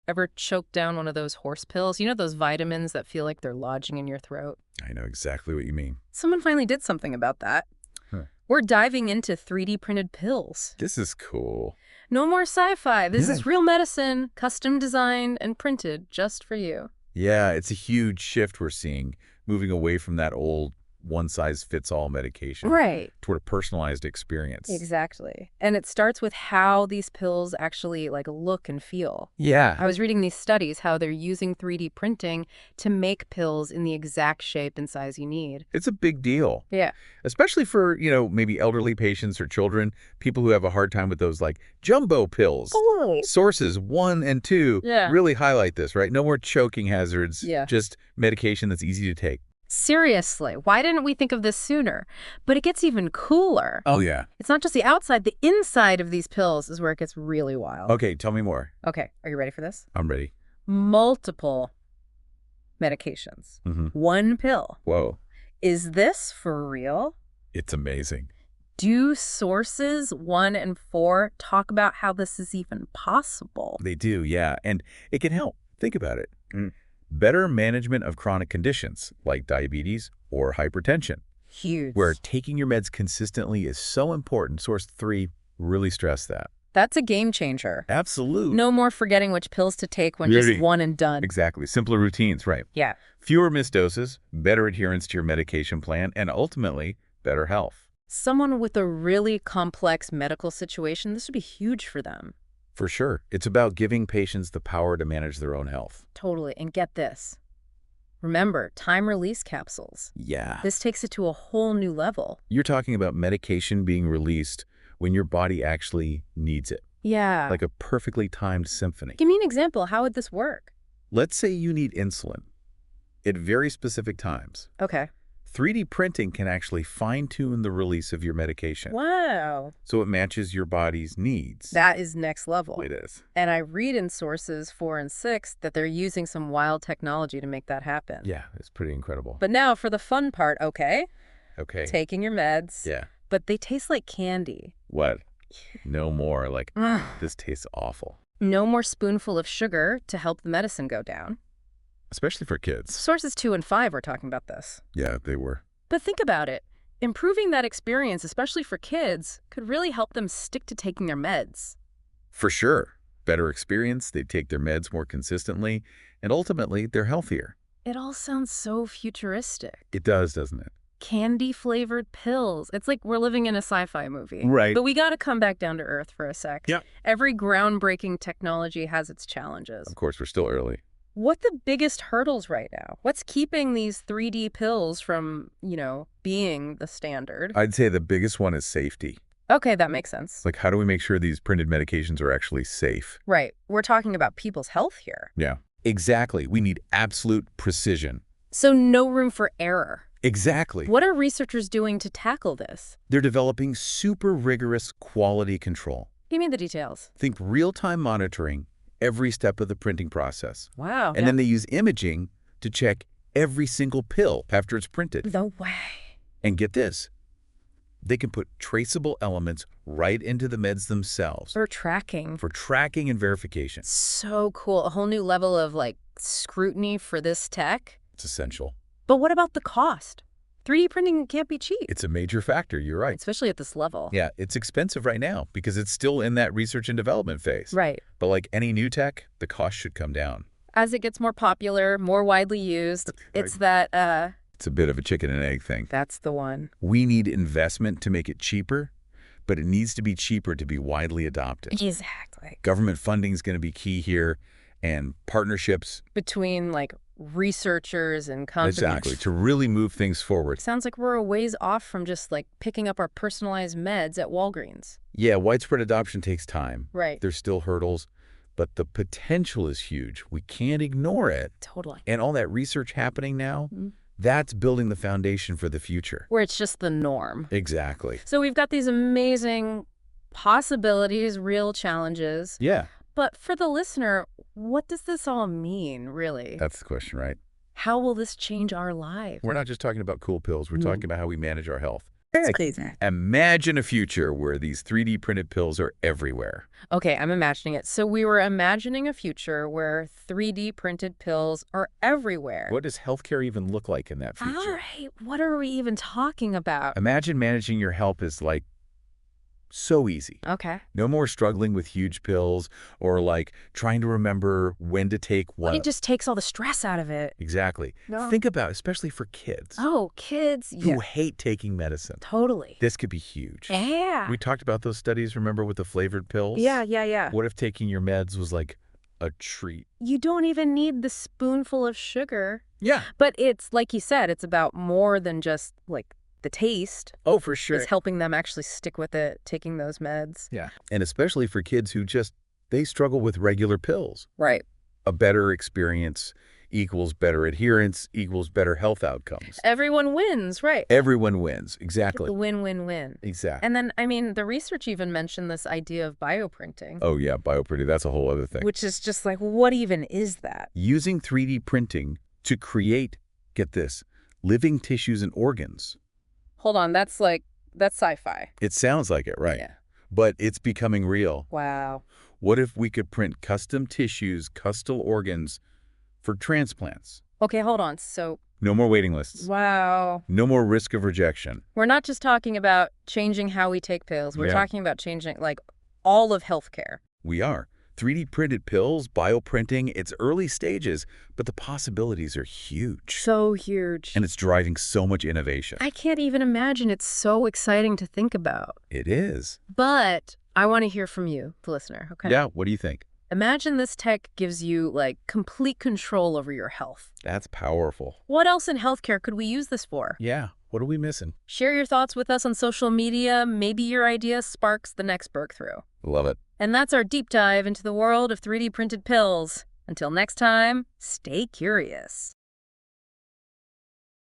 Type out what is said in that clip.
Ever choked down one of those horse pills? You know those vitamins that feel like they're lodging in your throat? I know exactly what you mean. Someone finally did something about that. Huh. We're diving into 3D printed pills. This is cool. No more sci-fi. This Yeah. is real medicine, custom designed and printed just for you. Yeah, it's a huge shift we're seeing, moving away from that old one-size-fits-all medication Right. toward a personalized experience. Exactly. And it starts with how these pills actually look and feel. Yeah. I was reading these studies, how they're using 3D printing to make pills in the exact shape and size you need. It's a big deal. Yeah. Especially for, maybe elderly patients or children, people who have a hard time with those jumbo pills. Totally. Sources 1 and 2 Yeah. really highlight this, right? No more choking hazards, Yeah. just medication that's easy to take. Seriously, why didn't we think of this sooner? But it gets even cooler. Oh, yeah. It's not just the outside, the inside of these pills is where it gets really wild. Okay, tell me more. Okay, are you ready for this? I'm ready. Multiple medications. One pill. Whoa. Is this for real? It's amazing. Do sources 1 and 4 talk about how this is even possible? They do, yeah. And it can help. Think about it. Better management of chronic conditions like diabetes or hypertension, Huge. where taking your meds consistently is so important. Source 3 really stressed that. That's a game changer. Absolutely. No more forgetting which pills to take when just one and done. Exactly. Simpler routines, right? Yeah. Fewer missed doses, better adherence to your medication plan, and ultimately, better health. Someone with a really complex medical situation, this would be huge for them. For sure. It's about giving patients the power to manage their own health. Totally. And get this. Remember, time-release capsules. Yeah. This takes it to a whole new level. You're talking about medication being released when your body actually needs it. Yeah. Like a perfectly timed symphony. Give me an example. How would this work? Let's say you need insulin at very specific times. Okay. 3D printing can actually fine-tune the release of your medication. Wow. So it matches your body's needs. That is next level. It is. And I read in sources 4 and 6 that they're using some wild technology to make that happen. Yeah, it's pretty incredible. But now for the fun part, okay? Okay. Taking your meds. Yeah. But they taste like candy. What? No more. This tastes awful. No more spoonful of sugar to help the medicine go down. Especially for kids. Sources 2 and 5 were talking about this. Yeah, they were. But think about it. Improving that experience, especially for kids, could really help them stick to taking their meds. For sure. Better experience, they take their meds more consistently, and ultimately, they're healthier. It all sounds so futuristic. It does, doesn't it? Candy-flavored pills. It's like we're living in a sci-fi movie. Right. But we got to come back down to earth for a sec. Yeah. Every groundbreaking technology has its challenges. Of course, we're still early. What the biggest hurdles right now? What's keeping these 3D pills from, being the standard? I'd say the biggest one is safety. Okay, that makes sense. Like, how do we make sure these printed medications are actually safe? Right. We're talking about people's health here. Yeah. Exactly. We need absolute precision. So no room for error. Exactly. What are researchers doing to tackle this? They're developing super rigorous quality control. Give me the details. Think real-time monitoring every step of the printing process. Wow. And then they use imaging to check every single pill after it's printed. No way. And get this, they can put traceable elements right into the meds themselves For tracking. for tracking and verification. So cool. A whole new level of scrutiny for this tech. It's essential. But what about the cost? 3D printing can't be cheap. It's a major factor, you're right. Especially at this level. Yeah, it's expensive right now because it's still in that research and development phase. Right. But like any new tech, the cost should come down. As it gets more popular, more widely used, it's that, It's a bit of a chicken and egg thing. That's the one. We need investment to make it cheaper, but it needs to be cheaper to be widely adopted. Exactly. Government funding is going to be key here, and partnerships. Between, researchers and companies. Exactly, to really move things forward. Sounds like we're a ways off from just, picking up our personalized meds at Walgreens. Yeah, widespread adoption takes time. Right. There's still hurdles, but the potential is huge. We can't ignore it. Totally. And all that research happening now, that's building the foundation for the future. Where it's just the norm. Exactly. So we've got these amazing possibilities, real challenges. Yeah. But for the listener, what does this all mean, really? That's the question, right? How will this change our lives? We're not just talking about cool pills. We're talking about how we manage our health. It's Heck, crazy. imagine a future where these 3D printed pills are everywhere. Okay, I'm imagining it. So we were imagining a future where 3D printed pills are everywhere. What does healthcare even look like in that All future? right, what are we even talking about? Imagine managing your health is like so easy. Okay. No more struggling with huge pills or like trying to remember when to take what. It just takes all the stress out of it. Exactly. No. Think about, especially for kids Oh, kids. who Yeah, hate taking medicine. totally. This could be huge. Yeah. We talked about those studies, remember, with the flavored pills? Yeah. What if taking your meds was like a treat? You don't even need the spoonful of sugar. Yeah. But it's, like you said, it's about more than just, like, the taste. Oh, for sure. It's helping them actually stick with it, taking those meds. Yeah. And especially for kids who they struggle with regular pills. Right. A better experience equals better adherence equals better health outcomes. Everyone wins, right. Everyone wins. Exactly. The win-win-win. Exactly. And then, I mean, the research even mentioned this idea of bioprinting. Oh, yeah, bioprinting. That's a whole other thing. Which is just like, what even is that? Using 3D printing to create, get this, living tissues and organs. Hold on, that's sci-fi. It sounds like it, right? Yeah. But it's becoming real. Wow. What if we could print custom tissues, custom organs for transplants? Okay, hold on. So, No more waiting lists. wow. No more risk of rejection. We're not just talking about changing how we take pills. We're Yeah. talking about changing, like, all of healthcare. We are. 3D printed pills, bioprinting, it's early stages, but the possibilities are huge. So huge. And it's driving so much innovation. I can't even imagine. It's so exciting to think about. It is. But I want to hear from you, the listener, okay? Yeah, what do you think? Imagine this tech gives you, like, complete control over your health. That's powerful. What else in healthcare could we use this for? Yeah, what are we missing? Share your thoughts with us on social media. Maybe your idea sparks the next breakthrough. Love it. And that's our deep dive into the world of 3D printed pills. Until next time, stay curious.